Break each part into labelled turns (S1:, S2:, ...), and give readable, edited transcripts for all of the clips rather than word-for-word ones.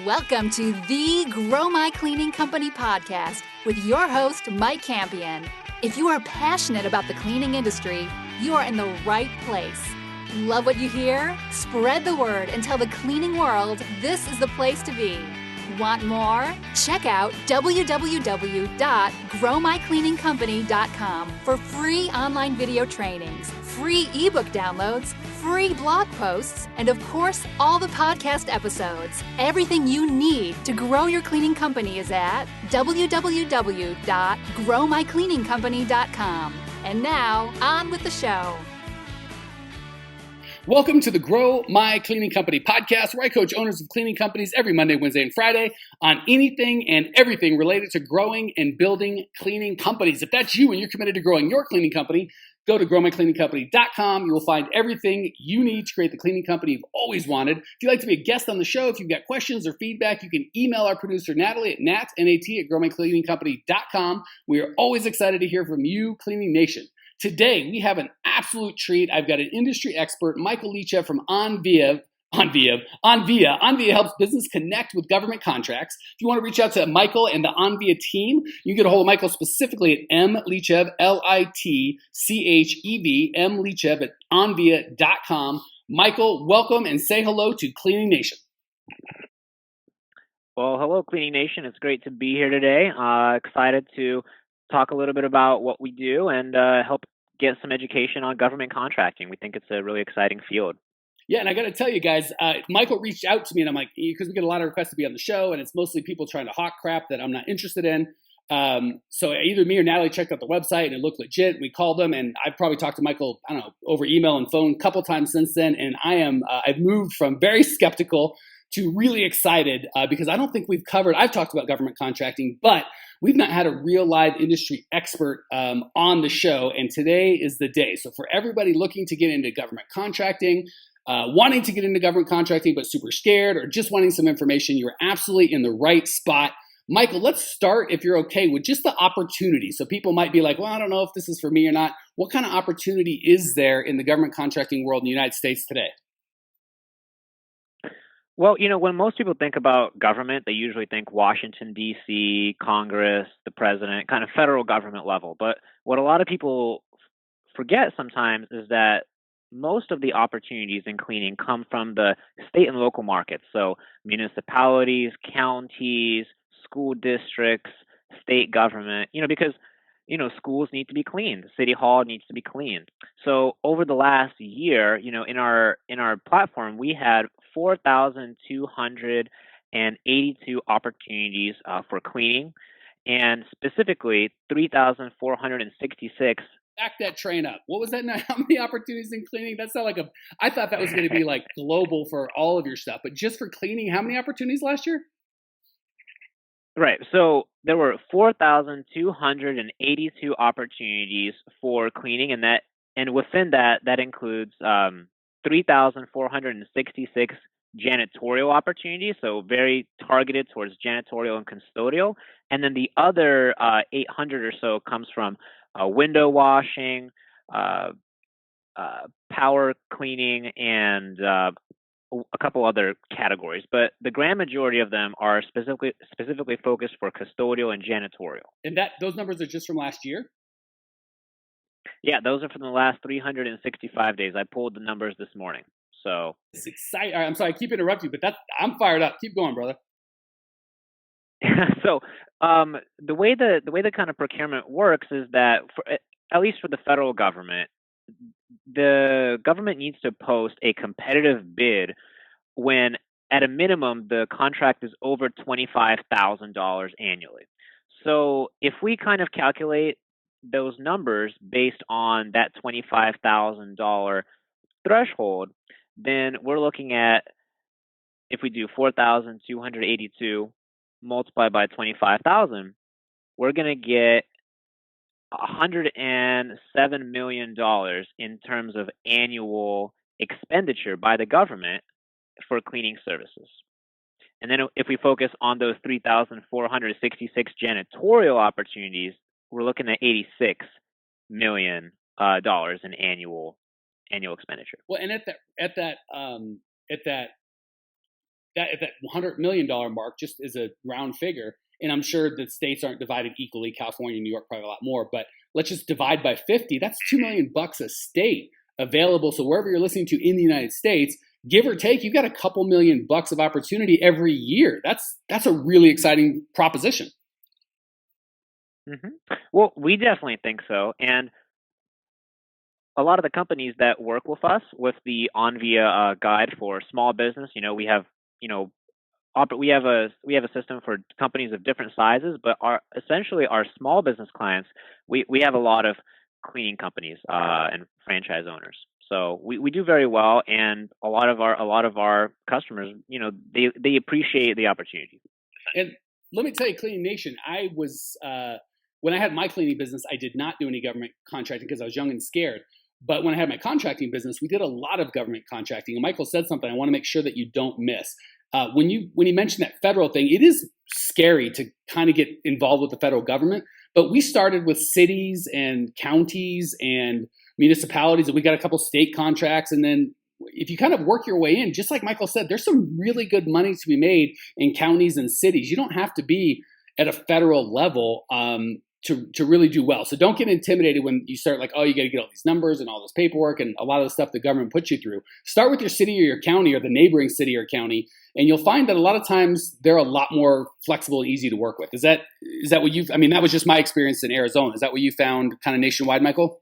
S1: Welcome to the Grow My Cleaning Company podcast with your host, Mike Campion. If you are passionate about the cleaning industry, you are in the right place. Love what you hear? Spread the word and tell the cleaning world this is the place to be. Want more? Check out www.growmycleaningcompany.com for free online video trainings, free ebook downloads, free blog posts, and of course, all the podcast episodes. Everything you need to grow your cleaning company is at www.growmycleaningcompany.com. And now, on with the show.
S2: Welcome to the Grow My Cleaning Company podcast, where I coach owners of cleaning companies every Monday, Wednesday, and Friday on anything and everything related to growing and building cleaning companies. If that's you and you're committed to growing your cleaning company, go to growmycleaningcompany.com. You will find everything you need to create the cleaning company you've always wanted. If you'd like to be a guest on the show, if you've got questions or feedback, you can email our producer, Natalie, at growmycleaningcompany.com. We are always excited to hear from you, Cleaning Nation. Today, we have an absolute treat. I've got an industry expert, Michael Litchev from Onvia. Onvia helps business connect with government contracts. If you want to reach out to Michael and the Onvia team, you can get a hold of Michael specifically at mlitchev, Litchev, mlitchev at onvia.com. Michael, welcome and say hello to Cleaning Nation.
S3: Well, hello, Cleaning Nation. It's great to be here today. Excited to talk a little bit about what we do and help get some education on government contracting. We think it's a really exciting field.
S2: Yeah, and I got to tell you guys, Michael reached out to me, and I'm like, because we get a lot of requests to be on the show, and it's mostly people trying to hawk crap that I'm not interested in. So either me or Natalie checked out the website, and it looked legit. We called them, and I've probably talked to Michael, I don't know, over email and phone a couple times since then, and I've moved from very skeptical to really excited because I don't think I've talked about government contracting, but we've not had a real live industry expert on the show, and today is the day. So for everybody looking to get into government contracting, wanting to get into government contracting but super scared, or just wanting some information, you're absolutely in the right spot. Michael, let's start, if you're okay, with just the opportunity. So people might be like, well, I don't know if this is for me or not. What kind of opportunity is there in the government contracting world in the United States today?
S3: Well, when most people think about government, they usually think Washington, D.C., Congress, the president, kind of federal government level. But what a lot of people forget sometimes is that most of the opportunities in cleaning come from the state and local markets. So municipalities, counties, school districts, state government, because schools need to be cleaned. City Hall needs to be cleaned. So over the last year, in our platform, we had 4,282 opportunities for cleaning, and specifically 3,466.
S2: Back that train up. What was that? How many opportunities in cleaning? That's not I thought that was going to be like global for all of your stuff, but just for cleaning, how many opportunities last year?
S3: Right. So there were 4,282 opportunities for cleaning, and within that includes 3,466 janitorial opportunities, so very targeted towards janitorial and custodial. And then the other 800 or so comes from window washing, power cleaning, and a couple other categories. But the grand majority of them are specifically focused for custodial and janitorial.
S2: And those numbers are just from last year?
S3: Yeah, those are from the last 365 days. I pulled the numbers this morning. So
S2: it's exciting. I'm sorry, I keep interrupting you, but I'm fired up. Keep going, brother.
S3: So the way the kind of procurement works is that, at least for the federal government, the government needs to post a competitive bid when, at a minimum, the contract is over $25,000 annually. So if we kind of calculate those numbers based on that $25,000 threshold, then we're looking at, if we do 4,282 multiplied by 25,000, we're going to get $107 million in terms of annual expenditure by the government for cleaning services. And then if we focus on those 3,466 janitorial opportunities, we're looking at $86 million in annual expenditure.
S2: Well, and at that that at that $100 million mark, just as a round figure, and I'm sure that states aren't divided equally. California, New York, probably a lot more, but let's just divide by 50. That's $2 million a state available. So wherever you're listening to in the United States, give or take, you've got a couple $1 million of opportunity every year. That's a really exciting proposition.
S3: Mm-hmm. Well, we definitely think so. And a lot of the companies that work with us with the Onvia guide for small business, we have, we have a system for companies of different sizes, but essentially our small business clients, we have a lot of cleaning companies and franchise owners. So we do very well, and a lot of our customers, they appreciate the opportunity.
S2: And let me tell you, Cleaning Nation, I was when I had my cleaning business, I did not do any government contracting because I was young and scared. But when I had my contracting business, we did a lot of government contracting. And Michael said something I want to make sure that you don't miss. When you mentioned that federal thing, it is scary to kind of get involved with the federal government. But we started with cities and counties and municipalities, and we got a couple state contracts. And then if you kind of work your way in, just like Michael said, there's some really good money to be made in counties and cities. You don't have to be at a federal level to really do well. So don't get intimidated when you start like, oh, you got to get all these numbers and all this paperwork and a lot of the stuff the government puts you through. Start with your city or your county or the neighboring city or county, and you'll find that a lot of times they're a lot more flexible and easy to work with. Is that what you've, I mean, that was just my experience in Arizona. Is that what you found kind of nationwide, Michael?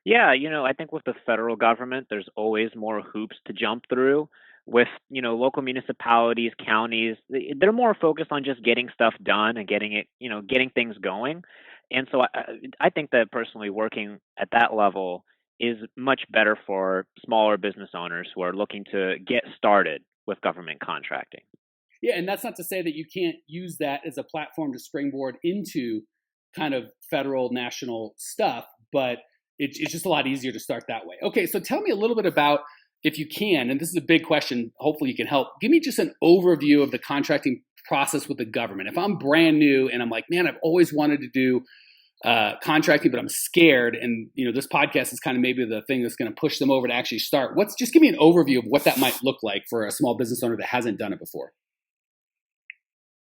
S3: Yeah, I think with the federal government, there's always more hoops to jump through. With local municipalities, counties, they're more focused on just getting stuff done and getting things going. And so I think that personally working at that level is much better for smaller business owners who are looking to get started with government contracting.
S2: Yeah, and that's not to say that you can't use that as a platform to springboard into kind of federal, national stuff, but it's just a lot easier to start that way. Okay, so tell me a little bit about, if you can, and this is a big question, hopefully you can help, give me just an overview of the contracting process with the government. If I'm brand new and I'm like, man, I've always wanted to do contracting, but I'm scared, and this podcast is kind of maybe the thing that's going to push them over to actually start. Just give me an overview of what that might look like for a small business owner that hasn't done it before.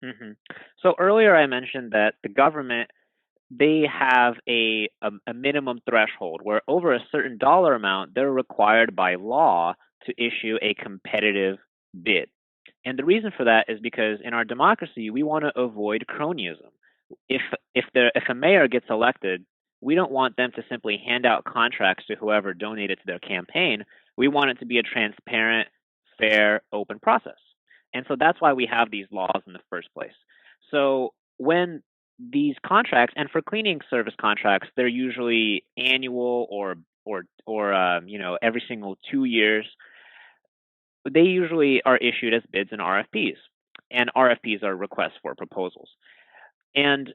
S3: Mm-hmm. So earlier I mentioned that the government, they have a minimum threshold where over a certain dollar amount, they're required by law to issue a competitive bid. And the reason for that is because in our democracy, we want to avoid cronyism. If a mayor gets elected, we don't want them to simply hand out contracts to whoever donated to their campaign. We want it to be a transparent, fair, open process. And so that's why we have these laws in the first place. So when these contracts, and for cleaning service contracts, they're usually annual or every single 2 years. They usually are issued as bids and RFPs, and RFPs are requests for proposals. And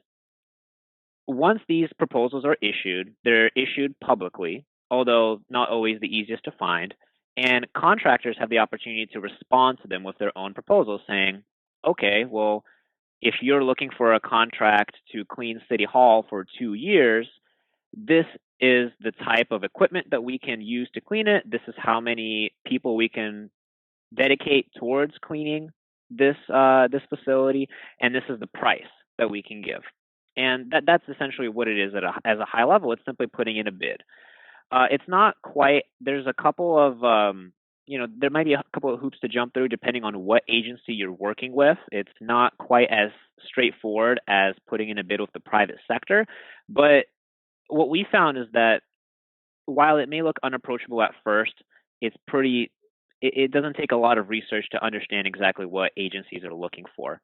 S3: once these proposals are issued, they're issued publicly, although not always the easiest to find. And contractors have the opportunity to respond to them with their own proposals, saying, okay, well, if you're looking for a contract to clean City Hall for 2 years, this is the type of equipment that we can use to clean it. This is how many people we can dedicate towards cleaning this facility, and this is the price that we can give. And that's essentially what it is as a high level. It's simply putting in a bid. It's not quite. There's a couple of there might be a couple of hoops to jump through depending on what agency you're working with. It's not quite as straightforward as putting in a bid with the private sector. But what we found is that while it may look unapproachable at first, it doesn't take a lot of research to understand exactly what agencies are looking for.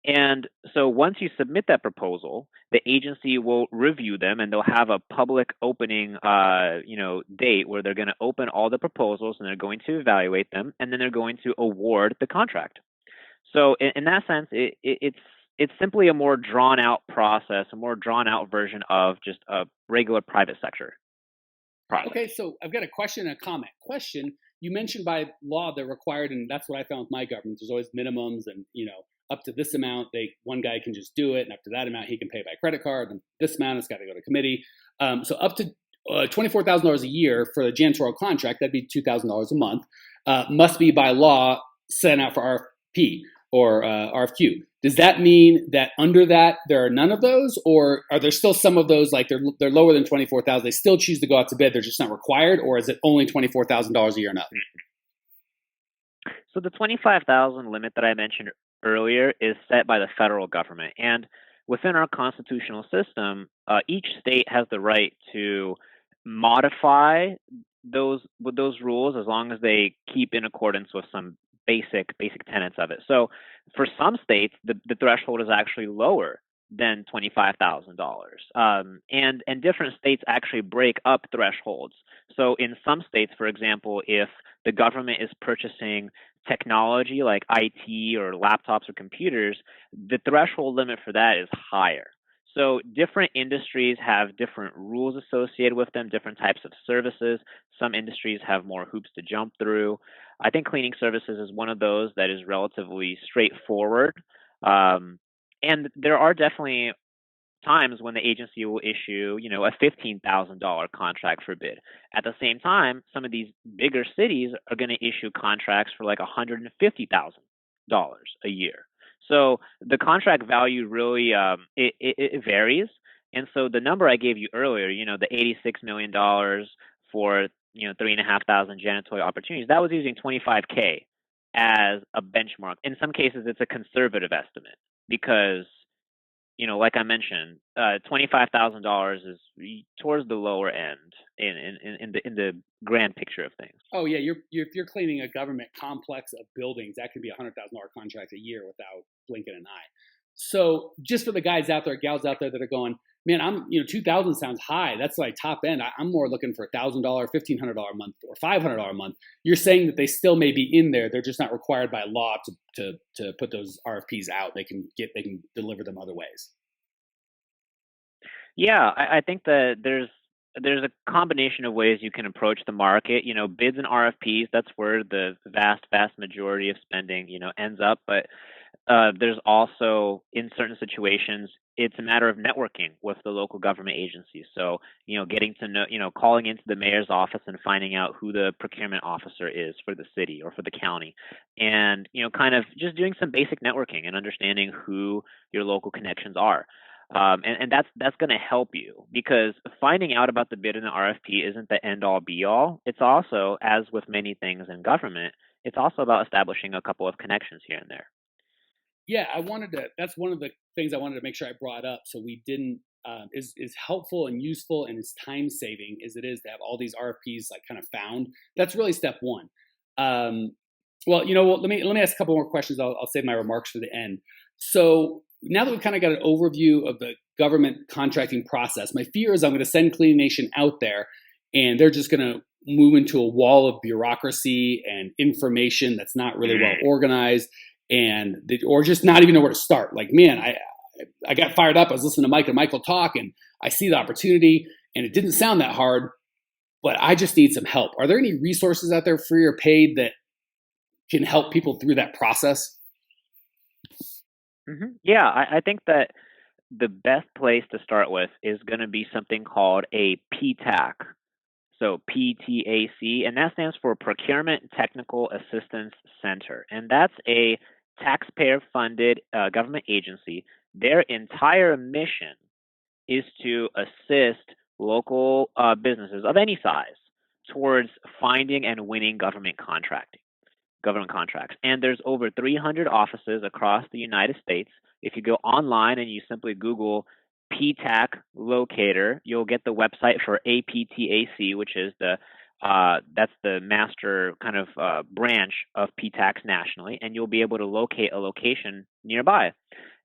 S3: And so once you submit that proposal, the agency will review them, and they'll have a public opening, date where they're going to open all the proposals, and they're going to evaluate them, and then they're going to award the contract. So in that sense, it's simply a more drawn out process, a more drawn out version of just a regular private sector process.
S2: Okay, so I've got a question and a comment. Question: you mentioned by law they're required, and that's what I found with my government. There's always minimums, and up to this amount, one guy can just do it, and up to that amount, he can pay by credit card, and this amount, it's got to go to committee. So up to $24,000 a year for a janitorial contract, that'd be $2,000 a month. must be by law sent out for RFP or RFQ. Does that mean that under that there are none of those, or are there still some of those, like they're lower than 24,000? They still choose to go out to bid. They're just not required, or is it only $24,000 a year and up?
S3: So the 25,000 limit that I mentioned earlier is set by the federal government, and within our constitutional system, each state has the right to modify those rules as long as they keep in accordance with some basic tenets of it. So for some states, the threshold is actually lower than $25,000, and different states actually break up thresholds. So in some states, for example, if the government is purchasing technology like IT or laptops or computers, the threshold limit for that is higher. So different industries have different rules associated with them, different types of services. Some industries have more hoops to jump through. I think cleaning services is one of those that is relatively straightforward. And there are definitely times when the agency will issue, a $15,000 contract for bid. At the same time, some of these bigger cities are going to issue contracts for like $150,000 a year. So the contract value really it varies. And so the number I gave you earlier, the $86 million for 3,500 janitorial opportunities, that was using 25K as a benchmark. In some cases, it's a conservative estimate because like I mentioned, $25,000 is towards the lower end in the grand picture of things.
S2: Oh yeah, if you're cleaning a government complex of buildings, that could be $100,000 contract a year without blinking an eye. So just for the guys out there, gals out there that are going, man, 2,000 sounds high. That's like top end. I'm more looking for $1,000, $1,500 a month, or $500 a month. You're saying that they still may be in there. They're just not required by law to put those RFPs out. They can deliver them other ways.
S3: Yeah, I think that there's a combination of ways you can approach the market. Bids and RFPs, that's where the vast majority of spending, ends up. But there's also, in certain situations, it's a matter of networking with the local government agencies. So, getting to know, calling into the mayor's office and finding out who the procurement officer is for the city or for the county. And, kind of just doing some basic networking and understanding who your local connections are. And that's going to help you, because finding out about the bid and the RFP isn't the end all be all. It's also, as with many things in government, it's also about establishing a couple of connections here and there.
S2: Yeah, that's one of the things I wanted to make sure I brought up, so we didn't, is helpful and useful and is time saving as it is to have all these RFPs like kind of found. That's really step one. Well, let me ask a couple more questions. I'll save my remarks for the end. So now that we've kind of got an overview of the government contracting process, my fear is I'm going to send Clean Nation out there and they're just going to move into a wall of bureaucracy and information that's not really well organized, or just not even know where to start. Like, man, I got fired up. I was listening to Mike and Michael talk, and I see the opportunity, and it didn't sound that hard, but I just need some help. Are there any resources out there, free or paid, that can help people through that process?
S3: Mm-hmm. Yeah, I think that the best place to start with is going to be something called a PTAC. So PTAC, and that stands for Procurement Technical Assistance Center. And that's a taxpayer-funded government agency. Their entire mission is to assist local businesses of any size towards finding and winning government contracts. And there's over 300 offices across the United States. If you go online and you simply Google PTAC locator, you'll get the website for APTAC, which is that's the master kind of branch of PTACs nationally, and you'll be able to locate a location nearby.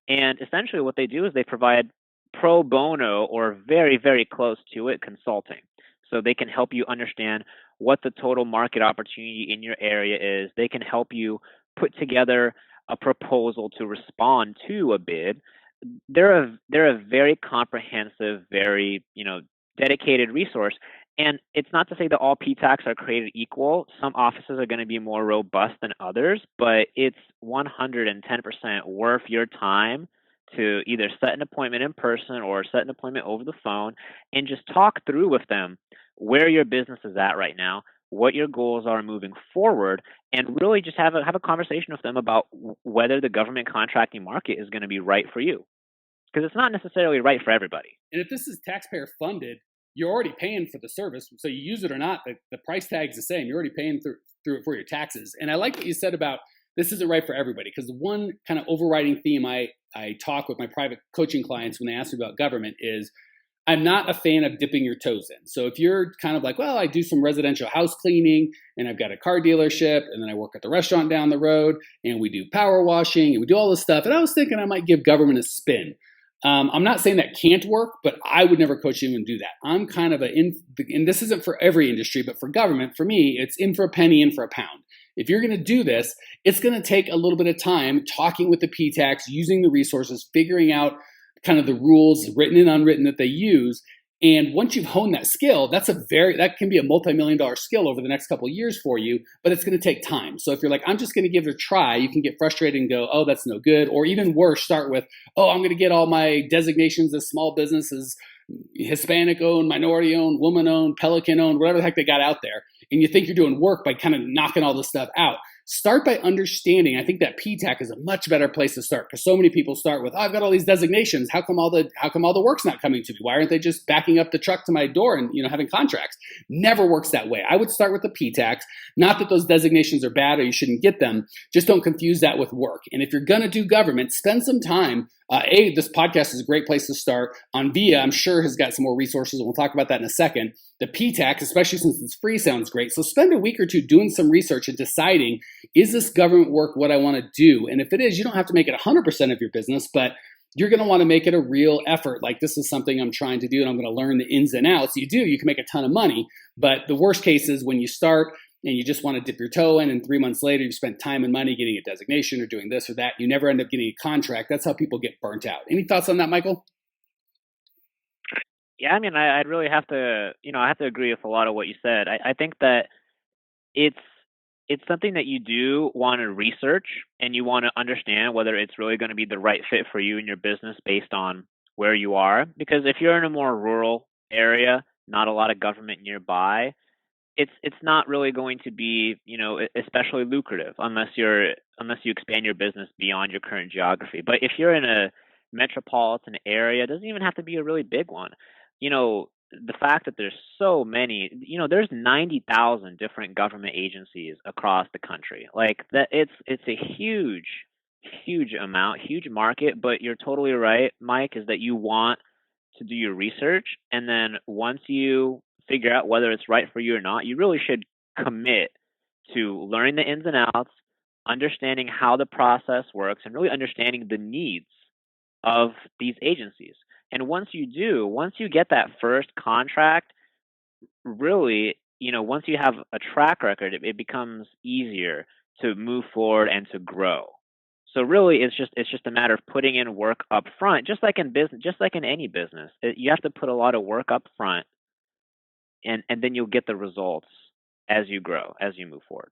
S3: And essentially what they do is they provide pro bono, or very, very close to it, consulting. So they can help you understand what the total market opportunity in your area is. They can help you put together a proposal to respond to a bid. They're a very comprehensive, very dedicated resource. And it's not to say that all PTACs are created equal. Some offices are going to be more robust than others, but it's 110% worth your time to either set an appointment in person or set an appointment over the phone and just talk through with them where your business is at right now, what your goals are moving forward, and really just have a conversation with them about whether the government contracting market is going to be right for you, because it's not necessarily right for everybody.
S2: And if this is taxpayer funded, you're already paying for the service. So you use it or not, the price tag's the same. You're already paying through it for your taxes. And I like what you said about this isn't right for everybody, because the one kind of overriding theme I talk with my private coaching clients when they ask me about government is I'm not a fan of dipping your toes in. So if you're kind of like, well, I do some residential house cleaning and I've got a car dealership and then I work at the restaurant down the road and we do power washing and we do all this stuff. And I was thinking I might give government a spin. I'm not saying that can't work, but I would never coach you and do that. I'm kind of and this isn't for every industry, but for government, for me, it's in for a penny, in for a pound. If you're going to do this, it's going to take a little bit of time talking with the PTACs, using the resources, figuring out kind of the rules, written and unwritten, that they use. And once you've honed that skill, that can be a multi-million-dollar skill over the next couple of years for you, but it's going to take time. So if you're like, I'm just going to give it a try, you can get frustrated and go, oh, that's no good. Or even worse, start with, oh, I'm going to get all my designations as small businesses, Hispanic-owned, minority-owned, woman-owned, Pelican-owned, whatever the heck they got out there. And you think you're doing work by kind of knocking all this stuff out. Start by understanding. I think that PTAC is a much better place to start, because so many people start with, oh, I've got all these designations. How come all the work's not coming to me? Why aren't they just backing up the truck to my door and having contracts? Never works that way. I would start with the PTACs. Not that those designations are bad or you shouldn't get them. Just don't confuse that with work. And if you're going to do government, spend some time. This podcast is a great place to start. Onvia, I'm sure, has got some more resources, and we'll talk about that in a second. The PTAC, especially since it's free, sounds great. So spend a week or two doing some research and deciding, is this government work what I want to do? And if it is, you don't have to make it 100% of your business, but you're going to want to make it a real effort. Like, this is something I'm trying to do and I'm going to learn the ins and outs. You can make a ton of money, but the worst case is when you start and you just want to dip your toe in, and 3 months later, you spent time and money getting a designation or doing this or that. You never end up getting a contract. That's how people get burnt out. Any thoughts on that, Michael?
S3: Yeah, I mean, I'd really have to, I have to agree with a lot of what you said. I think that it's something that you do want to research, and you want to understand whether it's really going to be the right fit for you and your business based on where you are. Because if you're in a more rural area, not a lot of government nearby, it's not really going to be, especially lucrative unless you expand your business beyond your current geography. But if you're in a metropolitan area, it doesn't even have to be a really big one. The fact that there's so many, there's 90,000 different government agencies across the country. Like that, it's a huge amount, huge market. But you're totally right, Mike, is that you want to do your research, and then once you figure out whether it's right for you or not, you really should commit to learning the ins and outs, understanding how the process works, and really understanding the needs of these agencies. And once you get that first contract, really, once you have a track record, it becomes easier to move forward and to grow. So really, it's just a matter of putting in work up front, just like in business, just like in any business. You have to put a lot of work up front, and then you'll get the results as you grow, as you move forward.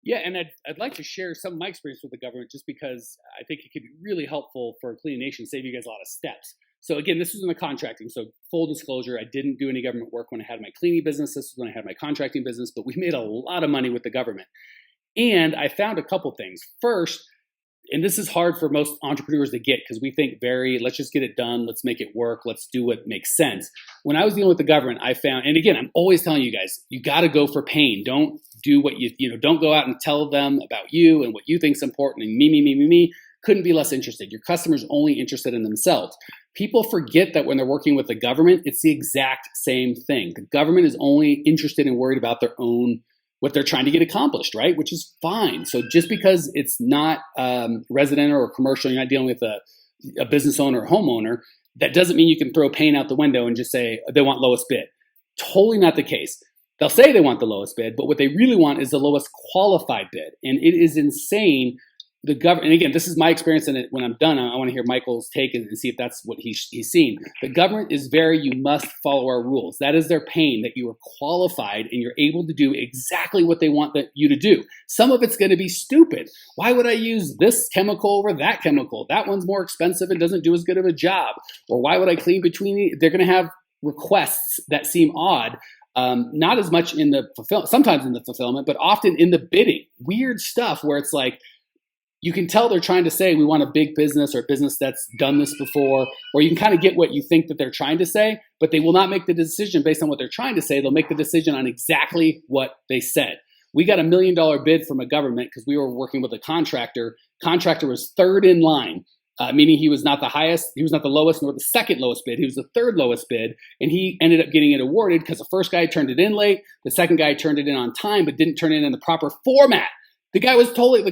S2: Yeah, and I'd like to share some of my experience with the government, just because I think it could be really helpful for a cleaning nation, save you guys a lot of steps. So again, this was in the contracting. So full disclosure, I didn't do any government work when I had my cleaning business. This was when I had my contracting business, but we made a lot of money with the government. And I found a couple things. First, and this is hard for most entrepreneurs to get, because we think let's just get it done. Let's make it work. Let's do what makes sense. When I was dealing with the government, I found, and again, I'm always telling you guys, you got to go for pain. Don't do what don't go out and tell them about you and what you think is important and me. Couldn't be less interested. Your customer's only interested in themselves. People forget that when they're working with the government, it's the exact same thing. The government is only interested and worried about their own, what they're trying to get accomplished, right? Which is fine. So just because it's not residential or commercial, you're not dealing with a business owner or homeowner, that doesn't mean you can throw pain out the window and just say they want lowest bid. Totally not the case. They'll say they want the lowest bid, but what they really want is the lowest qualified bid. And it is insane. The government, and again, this is my experience in it. When I'm done, I want to hear Michael's take and see if that's what he's seen. The government is you must follow our rules. That is their pain, that you are qualified and you're able to do exactly what they want you to do. Some of it's going to be stupid. Why would I use this chemical over that chemical? That one's more expensive and doesn't do as good of a job. Or why would I clean between? They're going to have requests that seem odd. Not as much in the sometimes in the fulfillment, but often in the bidding. Weird stuff where it's like, you can tell they're trying to say we want a big business or a business that's done this before, or you can kind of get what you think that they're trying to say, but they will not make the decision based on what they're trying to say. They'll make the decision on exactly what they said. We got $1 million bid from a government because we were working with a contractor. Contractor was third in line, meaning he was not the highest, he was not the lowest nor the second lowest bid. He was the third lowest bid, and he ended up getting it awarded because the first guy turned it in late, the second guy turned it in on time, but didn't turn it in the proper format. The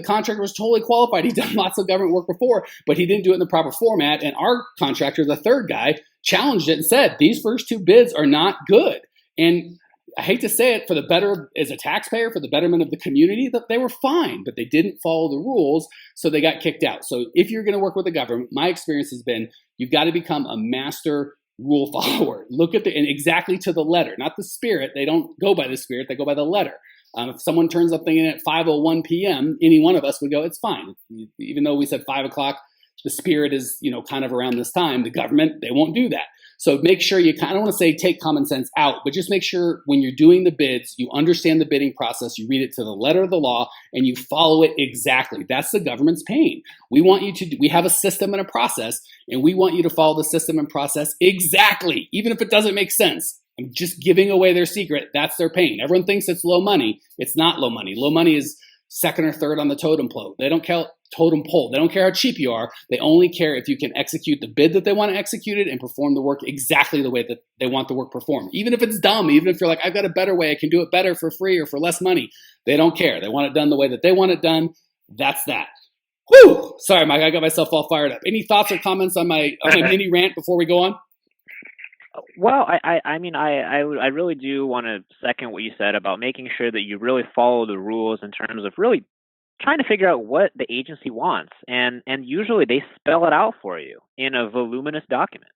S2: contractor was totally qualified. He'd done lots of government work before, but he didn't do it in the proper format. And our contractor, the third guy, challenged it and said, these first two bids are not good. And I hate to say it, for the better, as a taxpayer, for the betterment of the community, that they were fine, but they didn't follow the rules, so they got kicked out. So if you're going to work with the government, my experience has been, you've got to become a master rule follower. Look at and exactly to the letter, not the spirit. They don't go by the spirit, they go by the letter. If someone turns something in at 5:01 p.m., any one of us would go, it's fine. Even though we said 5 o'clock, the spirit is, kind of around this time. The government, they won't do that. So make sure I don't want to say take common sense out, but just make sure when you're doing the bids, you understand the bidding process, you read it to the letter of the law, and you follow it exactly. That's the government's pain. We have a system and a process, and we want you to follow the system and process exactly, even if it doesn't make sense. I'm just giving away their secret. That's their pain. Everyone thinks it's low money. It's not low money. Low money is second or third on the totem pole. They don't care totem pole. They don't care how cheap you are. They only care if you can execute the bid that they want to execute it and perform the work exactly the way that they want the work performed. Even if it's dumb, even if you're like, I've got a better way, I can do it better for free or for less money. They don't care. They want it done the way that they want it done. That's that. Whew! Sorry, Mike, I got myself all fired up. Any thoughts or comments on my mini rant before we go on?
S3: Well, I really do want to second what you said about making sure that you really follow the rules in terms of really trying to figure out what the agency wants. And usually they spell it out for you in a voluminous document.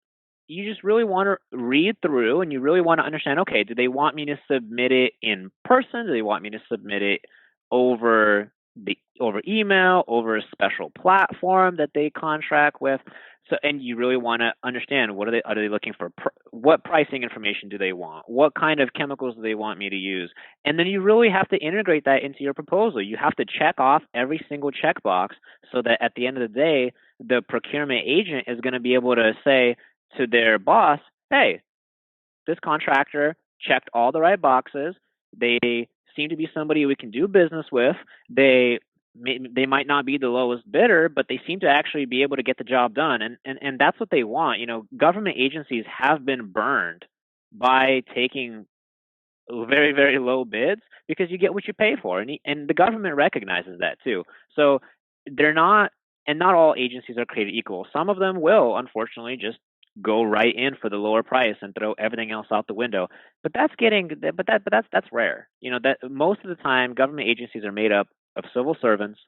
S3: You just really want to read through and you really want to understand, okay, do they want me to submit it in person? Do they want me to submit it over email, over a special platform that they contract with? So, and you really want to understand, are they looking for? What pricing information do they want? What kind of chemicals do they want me to use? And then you really have to integrate that into your proposal. You have to check off every single checkbox so that at the end of the day, the procurement agent is going to be able to say to their boss, hey, this contractor checked all the right boxes. They seem to be somebody we can do business with. They might not be the lowest bidder, but they seem to actually be able to get the job done. And that's what they want. Government agencies have been burned by taking very, very low bids because you get what you pay for. And the government recognizes that too. So not all agencies are created equal. Some of them will, unfortunately, just go right in for the lower price and throw everything else out the window. But that's rare. That most of the time government agencies are made up of civil servants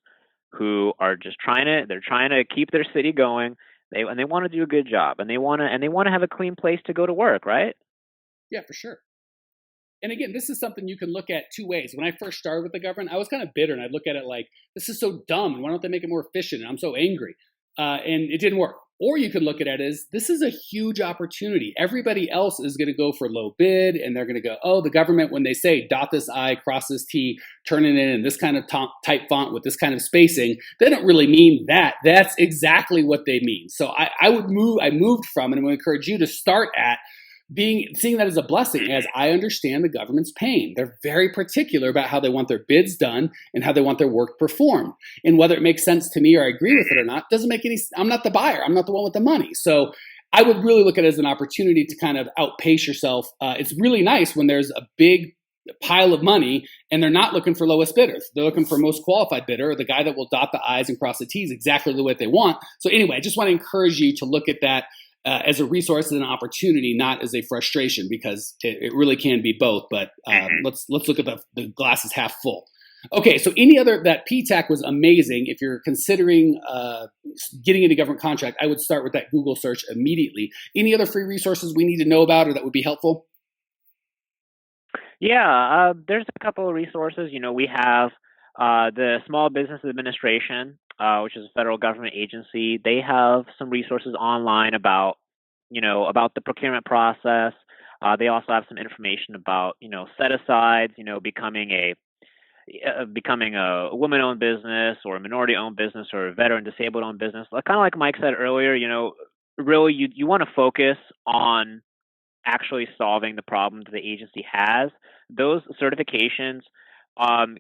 S3: who are just trying to keep their city going. They want to do a good job, and they want to have a clean place to go to work, right?
S2: Yeah, for sure. And again, this is something you can look at two ways. When I first started with the government, I was kind of bitter, and I'd look at it like, this is so dumb, and why don't they make it more efficient? And I'm so angry. And it didn't work. Or you could look at it as, this is a huge opportunity. Everybody else is going to go for low bid, and they're going to go, oh, the government, when they say dot this I, cross this T, turn it in this kind of type font with this kind of spacing, they don't really mean that. That's exactly what they mean. So I moved from, and I'm going to encourage you to start at seeing that as a blessing, as I understand the government's pain. They're very particular about how they want their bids done and how they want their work performed. And whether it makes sense to me or I agree with it or not, doesn't make any, I'm not the buyer. I'm not the one with the money. So I would really look at it as an opportunity to kind of outpace yourself. It's really nice when there's a big pile of money and they're not looking for lowest bidders. They're looking for most qualified bidder, or the guy that will dot the I's and cross the T's exactly the way they want. So anyway, I just want to encourage you to look at that as a resource and an opportunity, not as a frustration, because it really can be both. But let's look at the glass is half full. Okay, so that PTAC was amazing. If you're considering getting into government contract, I would start with that Google search immediately. Any other free resources we need to know about or that would be helpful?
S3: Yeah, there's a couple of resources. We have the Small Business Administration, which is a federal government agency. They have some resources online about the procurement process. They also have some information about, set-asides, becoming a woman-owned business or a minority-owned business or a veteran disabled-owned business. Kind of like Mike said earlier, really you want to focus on actually solving the problems the agency has. Those certifications,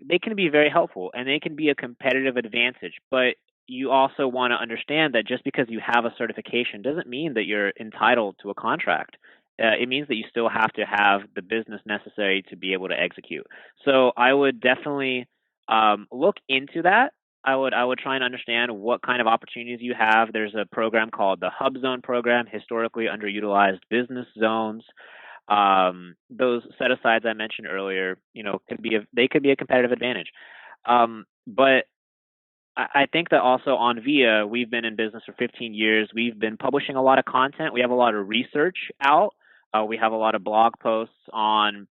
S3: they can be very helpful and they can be a competitive advantage. But you also want to understand that just because you have a certification doesn't mean that you're entitled to a contract. It means that you still have to have the business necessary to be able to execute. So I would definitely look into that. I would try and understand what kind of opportunities you have. There's a program called the Hub Zone program, historically underutilized business zones. Those set asides I mentioned earlier, they could be a competitive advantage. But I think that also Onvia, we've been in business for 15 years. We've been publishing a lot of content. We have a lot of research out. We have a lot of blog posts on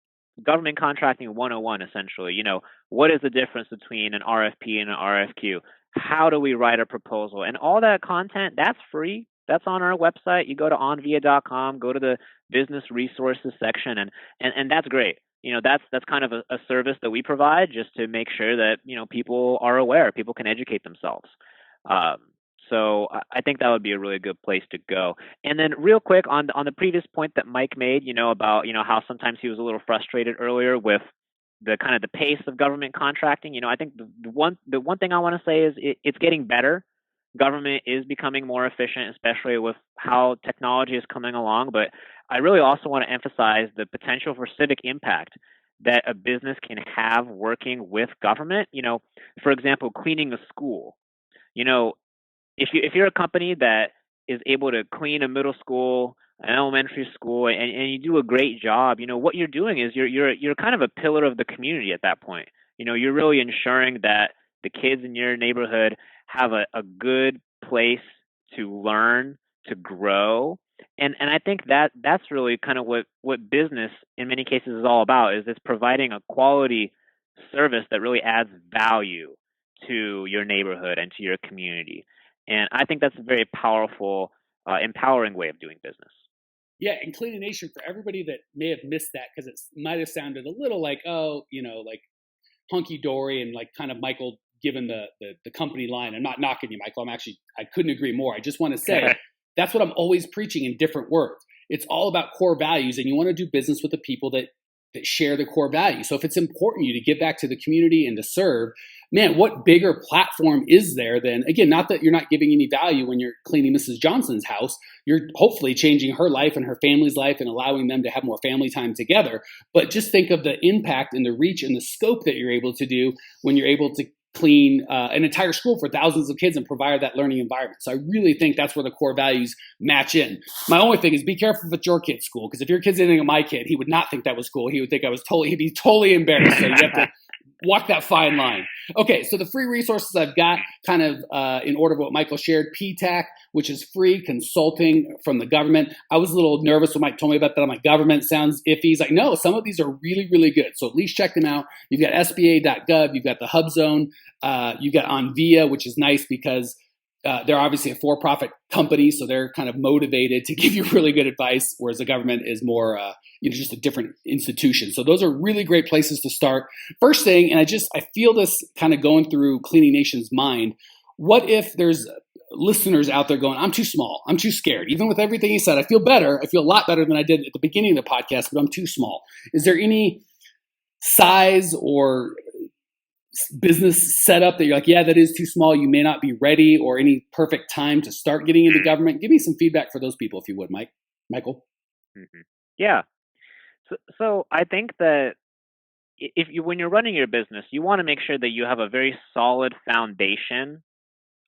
S3: government contracting 101, essentially. What is the difference between an RFP and an RFQ? How do we write a proposal? And all that content, that's free. That's on our website. You go to onvia.com, go to the business resources section, and that's great. That's kind of a service that we provide just to make sure that, people are aware, people can educate themselves. So I think that would be a really good place to go. And then real quick on the previous point that Mike made, about, how sometimes he was a little frustrated earlier with the kind of the pace of government contracting. I think the one thing I want to say is it's getting better. Government is becoming more efficient, especially with how technology is coming along. But I really also want to emphasize the potential for civic impact that a business can have working with government. For example, cleaning a school. If you're a company that is able to clean a middle school, an elementary school, and you do a great job, what you're doing is you're kind of a pillar of the community at that point. You're really ensuring that the kids in your neighborhood have a good place to learn, to grow. And I think that's really kind of what business in many cases is all about, is it's providing a quality service that really adds value to your neighborhood and to your community. And I think that's a very powerful, empowering way of doing business.
S2: Yeah, and Clean Nation, for everybody that may have missed that, because it might have sounded a little like, like hunky-dory and like kind of Michael given the company line. I'm not knocking you, Michael. I couldn't agree more. I just want to say that's what I'm always preaching in different words. It's all about core values, and you want to do business with the people that share the core values. So if it's important to you to give back to the community and to serve, man, what bigger platform is there than, again, not that you're not giving any value when you're cleaning Mrs. Johnson's house, you're hopefully changing her life and her family's life and allowing them to have more family time together. But just think of the impact and the reach and the scope that you're able to do when you're able to clean an entire school for thousands of kids and provide that learning environment. So I really think that's where the core values match in. My only thing is be careful with your kid's school, because if your kid's anything like my kid, he would not think that was cool. He would think he'd be totally embarrassed. So you have to walk that fine line. Okay, so the free resources I've got kind of in order of what Michael shared: PTAC, which is free consulting from the government. I was a little nervous when Mike told me about that. I'm like, government sounds iffy. He's like, no, some of these are really, really good. So at least check them out. You've got SBA.gov. You've got the Hub Zone. You've got Onvia, which is nice because they're obviously a for-profit company, so they're kind of motivated to give you really good advice, whereas the government is more, just a different institution. So those are really great places to start. First thing, and I feel this kind of going through Cleaning Nation's mind, what if there's listeners out there going, I'm too small, I'm too scared. Even with everything he said, I feel better. I feel a lot better than I did at the beginning of the podcast, but I'm too small. Is there any size or business setup that you're like, yeah, that is too small, you may not be ready, or any perfect time to start getting into government? Give me some feedback for those people, if you would, Michael.
S3: Mm-hmm. Yeah. So I think that when you're running your business, you want to make sure that you have a very solid foundation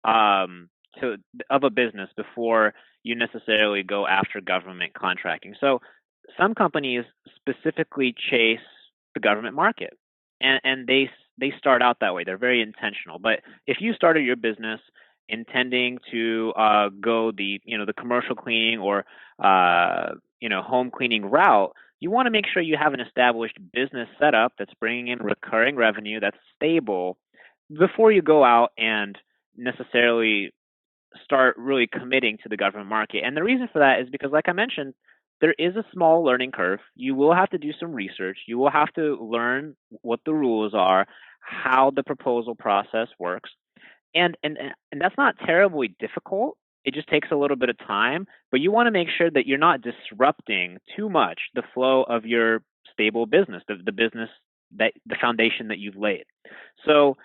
S3: of a business before you necessarily go after government contracting. So some companies specifically chase the government market, and they start out that way. They're very intentional. But if you started your business intending to go the commercial cleaning or home cleaning route, you want to make sure you have an established business setup that's bringing in recurring revenue that's stable before you go out and necessarily start really committing to the government market. And the reason for that is because, like I mentioned, there is a small learning curve. You will have to do some research. You will have to learn what the rules are, how the proposal process works. And that's not terribly difficult. It just takes a little bit of time, but you want to make sure that you're not disrupting too much the flow of your stable business, the business that the foundation that you've laid. So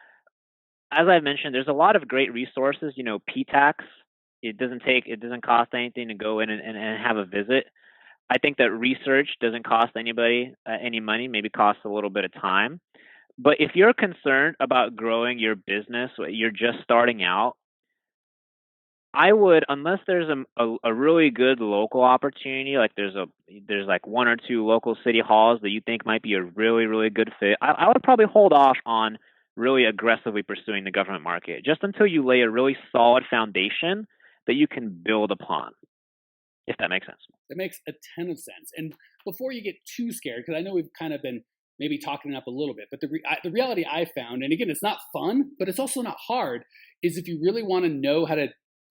S3: as I mentioned, there's a lot of great resources. PTAX. It doesn't cost anything to go in and have a visit. I think that research doesn't cost anybody any money, maybe costs a little bit of time. But if you're concerned about growing your business, you're just starting out, I would, unless there's a really good local opportunity, like there's like one or two local city halls that you think might be a really, really good fit, I would probably hold off on really aggressively pursuing the government market just until you lay a really solid foundation that you can build upon, if that makes sense.
S2: That makes a ton of sense. And before you get too scared, because I know we've kind of been maybe talking it up a little bit, but the reality I found, and again, it's not fun, but it's also not hard, is if you really want to know how to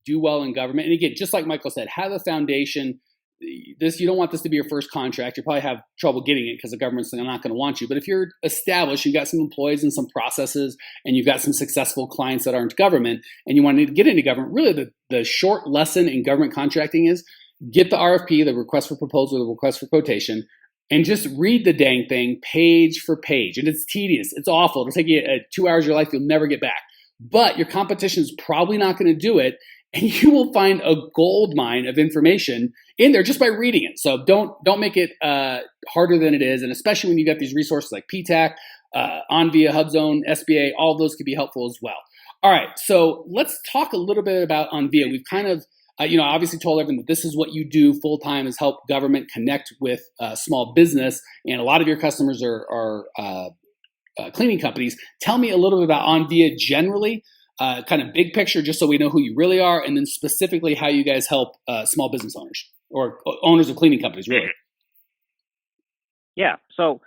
S2: do well in government, and again, just like Michael said, have a foundation. You don't want this to be your first contract. You probably have trouble getting it because the government's not going to want you. But if you're established, you've got some employees and some processes, and you've got some successful clients that aren't government, and you want to get into government, really the short lesson in government contracting is get the RFP, the request for proposal, the request for quotation, and just read the dang thing page for page. And it's tedious. It's awful. It'll take you 2 hours of your life you'll never get back. But your competition is probably not going to do it. And you will find a gold mine of information in there just by reading it. So don't make it harder than it is. And especially when you got these resources like PTAC, Onvia, HubZone, SBA, all those could be helpful as well. All right, so let's talk a little bit about Onvia. We've kind of obviously told everyone that this is what you do full time, is help government connect with small business, and a lot of your customers are cleaning companies. Tell me a little bit about Onvia generally, kind of big picture, just so we know who you really are, and then specifically how you guys help small business owners or owners of cleaning companies, really.
S3: Yeah. So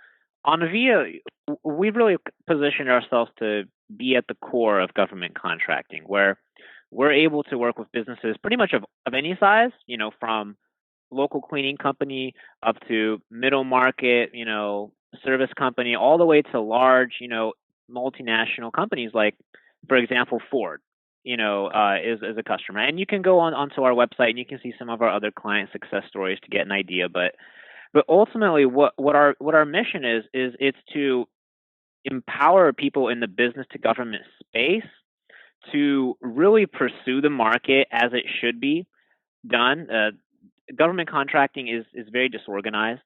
S3: Onvia, we've really positioned ourselves to be at the core of government contracting, where we're able to work with businesses pretty much of any size, from local cleaning company up to middle market, service company, all the way to large, multinational companies like, for example, Ford, is a customer. And you can go onto our website and you can see some of our other client success stories to get an idea. But ultimately, what our mission is it's to empower people in the business to government space to really pursue the market as it should be done. Government contracting is very disorganized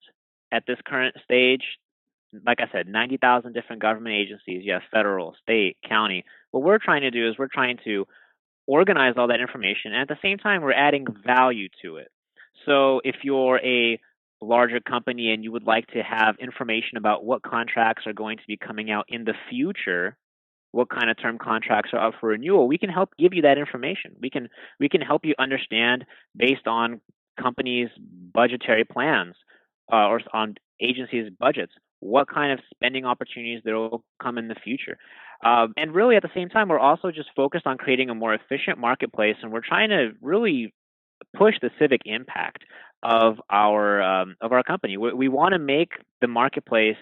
S3: at this current stage. Like I said, 90,000 different government agencies. You have federal, state, county. What we're trying to do is we're trying to organize all that information, and at the same time, we're adding value to it. So if you're a larger company and you would like to have information about what contracts are going to be coming out in the future, what kind of term contracts are up for renewal, we can help give you that information. We can help you understand, based on companies' budgetary plans or on agencies' budgets, what kind of spending opportunities there will come in the future. And really, at the same time, we're also just focused on creating a more efficient marketplace, and we're trying to really push the civic impact of our company. We want to make the marketplace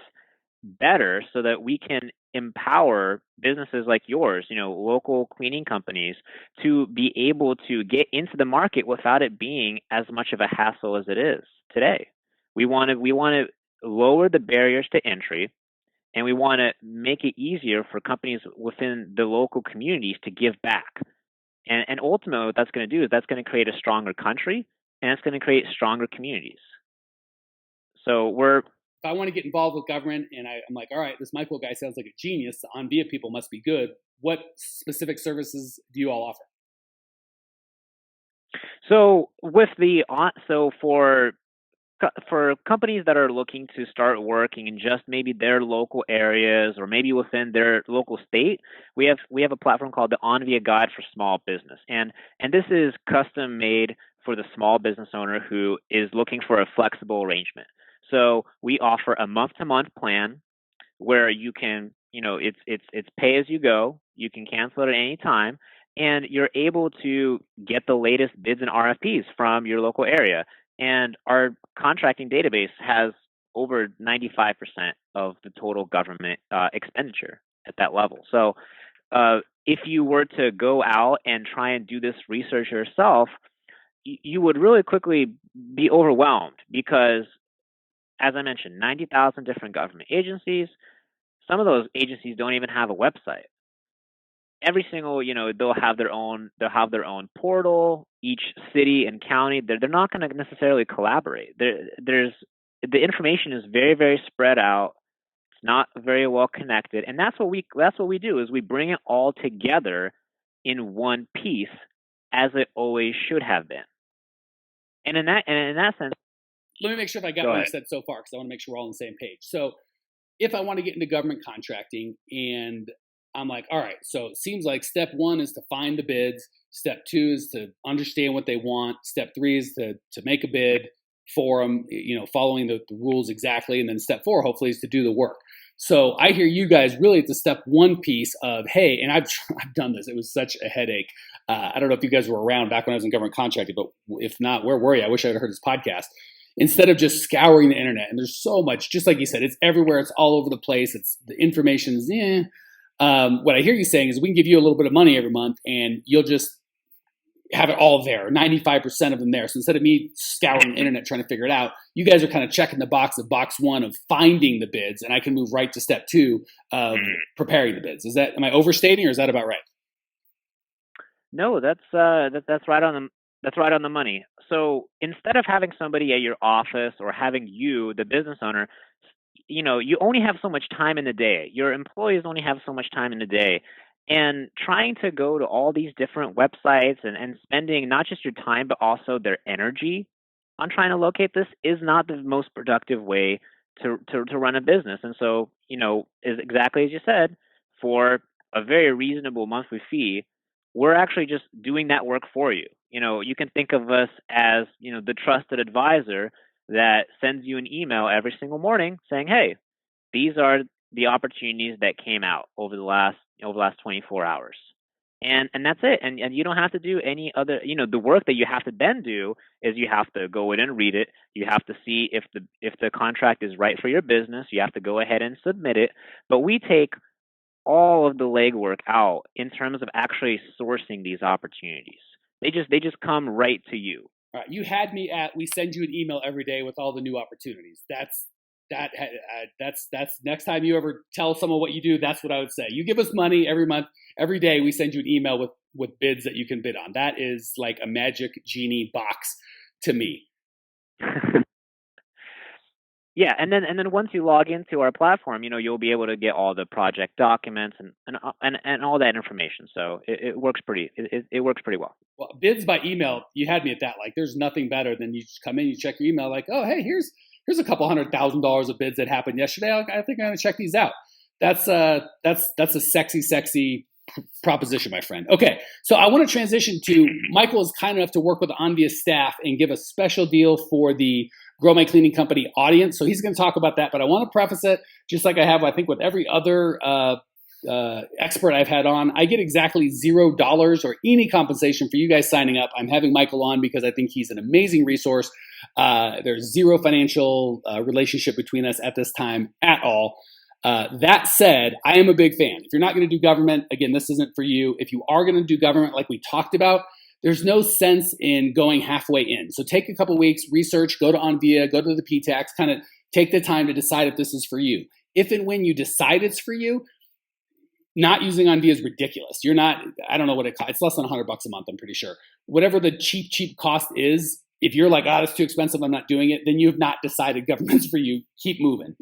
S3: better so that we can empower businesses like yours, local cleaning companies, to be able to get into the market without it being as much of a hassle as it is today. We want to lower the barriers to entry, and we want to make it easier for companies within the local communities to give back. And ultimately, what that's going to do is that's going to create a stronger country, and it's going to create stronger communities. So if
S2: I want to get involved with government and I'm like, all right, this Michael guy sounds like a genius. The Onvia people must be good. What specific services do you all offer?
S3: So for companies that are looking to start working in just maybe their local areas or maybe within their local state, we have a platform called the Onvia Guide for Small Business, and this is custom made for the small business owner who is looking for a flexible arrangement. So we offer a month-to-month plan where you can, it's pay as you go. You can cancel it at any time, and you're able to get the latest bids and RFPs from your local area. And our contracting database has over 95% of the total government expenditure at that level. So if you were to go out and try and do this research yourself, you would really quickly be overwhelmed because, as I mentioned, 90,000 different government agencies. Some of those agencies don't even have a website. Every single, they'll have their own portal. Each city and county, they're not going to necessarily collaborate. The information is very, very spread out. It's not very well connected, and that's what we do is we bring it all together in one piece, as it always should have been. And in that sense,
S2: let me make sure if I got what you said so far, because I want to make sure we're all on the same page. So if I want to get into government contracting and I'm like, all right, so it seems like step 1 is to find the bids. Step 2 is to understand what they want. Step 3 is to make a bid for them, following the rules exactly. And then step 4, hopefully, is to do the work. So I hear you guys really at the step 1 piece of, hey, and I've done this. It was such a headache. I don't know if you guys were around back when I was in government contracting, but if not, where were you? I wish I had heard this podcast. Instead of just scouring the internet, and there's so much, just like you said, it's everywhere. It's all over the place. It's the information's what I hear you saying is we can give you a little bit of money every month and you'll just have it all there, 95% of them there. So instead of me scouring the internet trying to figure it out, you guys are kind of checking the box of box 1 of finding the bids, and I can move right to step 2 of preparing the bids. Am I overstating, or is that about right?
S3: No, that's right on the money. So instead of having somebody at your office or having you, the business owner, you only have so much time in the day. Your employees only have so much time in the day. And trying to go to all these different websites and spending not just your time, but also their energy on trying to locate this is not the most productive way to run a business. And so, is exactly as you said, for a very reasonable monthly fee, we're actually just doing that work for you. You can think of us as, the trusted advisor that sends you an email every single morning saying, hey, these are the opportunities that came out over the last 24 hours. And that's it. And you don't have to do any other, the work that you have to then do is you have to go in and read it. You have to see if the contract is right for your business. You have to go ahead and submit it. But we take all of the legwork out in terms of actually sourcing these opportunities. They just come right to you.
S2: All right, you had me at, we send you an email every day with all the new opportunities. That's next time you ever tell someone what you do, that's what I would say. You give us money every month, every day we send you an email with bids that you can bid on. That is like a magic genie box to me.
S3: Yeah, and then once you log into our platform, you'll be able to get all the project documents and all that information. So it works pretty well.
S2: Well, bids by email, you had me at that. Like, there's nothing better than you just come in, you check your email, like, oh, hey, here's a couple $100,000 of bids that happened yesterday. I think I'm gonna check these out. That's a sexy proposition, my friend. Okay, so I want to transition to Michael is kind enough to work with Onvia's staff and give a special deal for the Grow My Cleaning Company audience. So he's going to talk about that, but I want to preface it just like I have, I think, with every other expert I've had on. I get exactly $0 or any compensation for you guys signing up. I'm having Michael on because I think he's an amazing resource. There's zero financial relationship between us at this time at all. That said, I am a big fan. If you're not going to do government, again, this isn't for you. If you are going to do government like we talked about, there's no sense in going halfway in. So take a couple weeks, research, go to Onvia, go to the PTAX, kind of take the time to decide if this is for you. If and when you decide it's for you, not using Onvia is ridiculous. You're not, I don't know what it costs. It's less than $100 a month, I'm pretty sure. Whatever the cheap cost is, if you're like, it's too expensive, I'm not doing it, then you have not decided government's for you. Keep moving.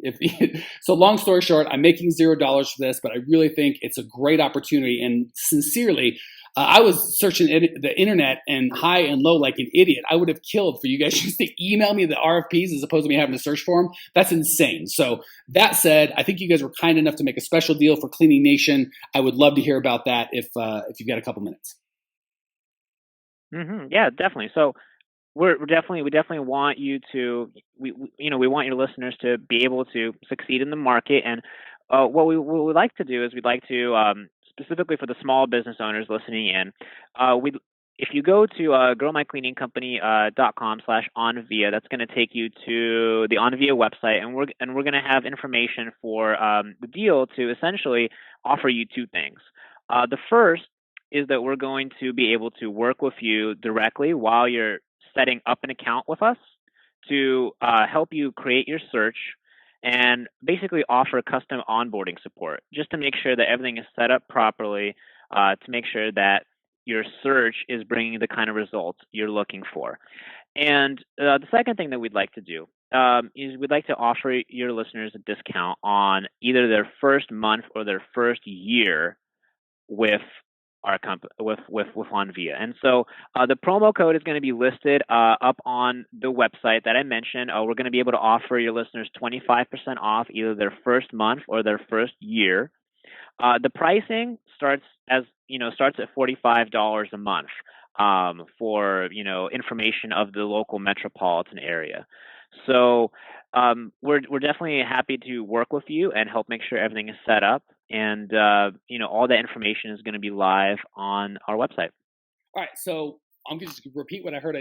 S2: So long story short, I'm making $0 for this, but I really think it's a great opportunity. And sincerely, I was searching the internet and high and low like an idiot. I would have killed for you guys just to email me the RFPs as opposed to me having to search for them. That's insane. So that said, I think you guys were kind enough to make a special deal for Cleaning Nation. I would love to hear about that if you've got a couple minutes.
S3: Mm-hmm. Yeah, definitely. So we definitely want you to, we want your listeners to be able to succeed in the market. And what we like to do is we'd like to, specifically for the small business owners listening in, if you go to growmycleaningcompany.com/Onvia, that's going to take you to the Onvia website, and we're going to have information for the deal to essentially offer you two things. The first is that we're going to be able to work with you directly while you're setting up an account with us to help you create your search and basically offer custom onboarding support just to make sure that everything is set up properly, to make sure that your search is bringing the kind of results you're looking for. And the second thing that we'd like to do is we'd like to offer your listeners a discount on either their first month or their first year with our with Onvia. And so the promo code is going to be listed up on the website that I mentioned. We're going to be able to offer your listeners 25% off either their first month or their first year. The pricing starts at $45 a month for information of the local metropolitan area. So we're definitely happy to work with you and help make sure everything is set up, and all that information is going to be live on our website.
S2: All right, so I'm going to repeat what I thought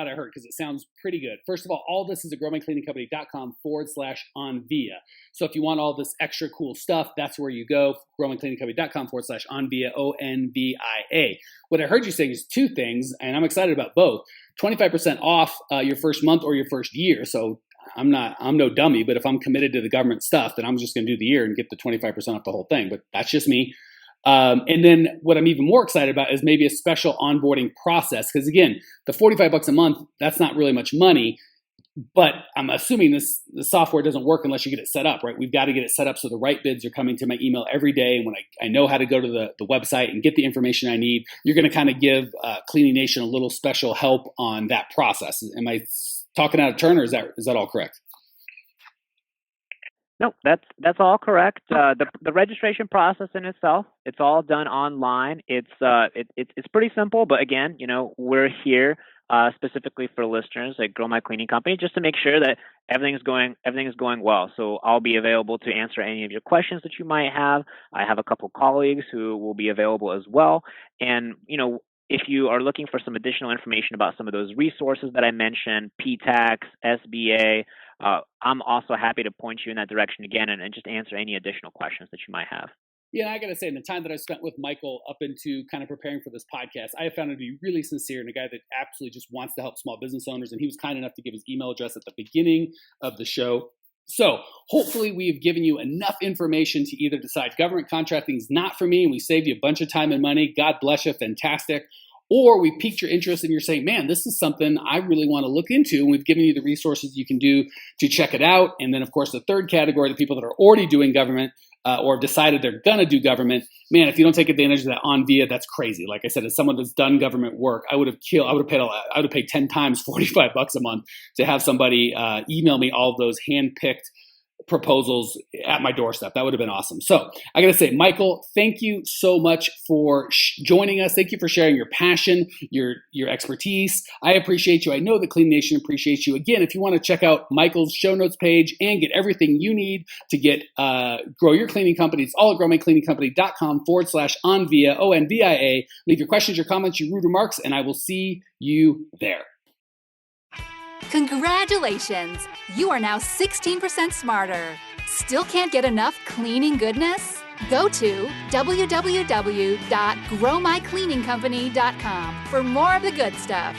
S2: I heard, because it sounds pretty good. First of all this is at growmycleaningcompany.com/Onvia. So if you want all this extra cool stuff, that's where you go, growmycleaningcompany.com/Onvia, ONVIA. What I heard you saying is two things, and I'm excited about both. 25% off your first month or your first year. So I'm no dummy, but if I'm committed to the government stuff, then I'm just going to do the year and get the 25% off the whole thing. But that's just me. And then what I'm even more excited about is maybe a special onboarding process. Because again, the $45 a month, that's not really much money, but I'm assuming the software doesn't work unless you get it set up, right? We've got to get it set up so the right bids are coming to my email every day. And when I know how to go to the website and get the information I need, you're going to kind of give Cleaning Nation a little special help on that process. Am I talking out of turn, or is that all correct?
S3: No, that's all correct. The registration process in itself, it's all done online. It's pretty simple, but again, we're here specifically for listeners at Grow My Cleaning Company, just to make sure that everything is going well. So I'll be available to answer any of your questions that you might have. I have a couple colleagues who will be available as well. And if you are looking for some additional information about some of those resources that I mentioned, PTAX, SBA, I'm also happy to point you in that direction again and just answer any additional questions that you might have.
S2: Yeah, I got to say, in the time that I spent with Michael up into kind of preparing for this podcast, I have found him to be really sincere and a guy that absolutely just wants to help small business owners. And he was kind enough to give his email address at the beginning of the show. So hopefully we've given you enough information to either decide government contracting is not for me and we saved you a bunch of time and money. God bless you. Fantastic. Or we piqued your interest and you're saying, man, this is something I really want to look into. And we've given you the resources you can do to check it out. And then, of course, the third category, the people that are already doing government or have decided they're going to do government. Man, if you don't take advantage of that Onvia, that's crazy. Like I said, as someone that's done government work, I would have paid 10 times $45 a month to have somebody email me all of those hand-picked proposals at my doorstep. That would have been awesome. So I got to say, Michael, thank you so much for joining us. Thank you for sharing your passion, your expertise. I appreciate you. I know the Clean Nation appreciates you. Again, if you want to check out Michael's show notes page and get everything you need to get grow your cleaning company, it's all at growmycleaningcompany.com/Onvia, ONVIA. Leave your questions, your comments, your rude remarks, and I will see you there.
S1: Congratulations! You are now 16% smarter. Still can't get enough cleaning goodness? Go to www.growmycleaningcompany.com for more of the good stuff.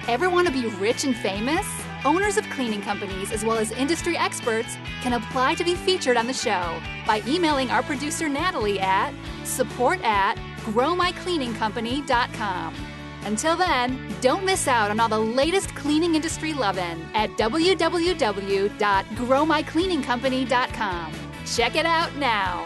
S1: Ever want to be rich and famous? Owners of cleaning companies as well as industry experts can apply to be featured on the show by emailing our producer Natalie at support@growmycleaningcompany.com. Until then, don't miss out on all the latest cleaning industry lovin' at www.growmycleaningcompany.com. Check it out now.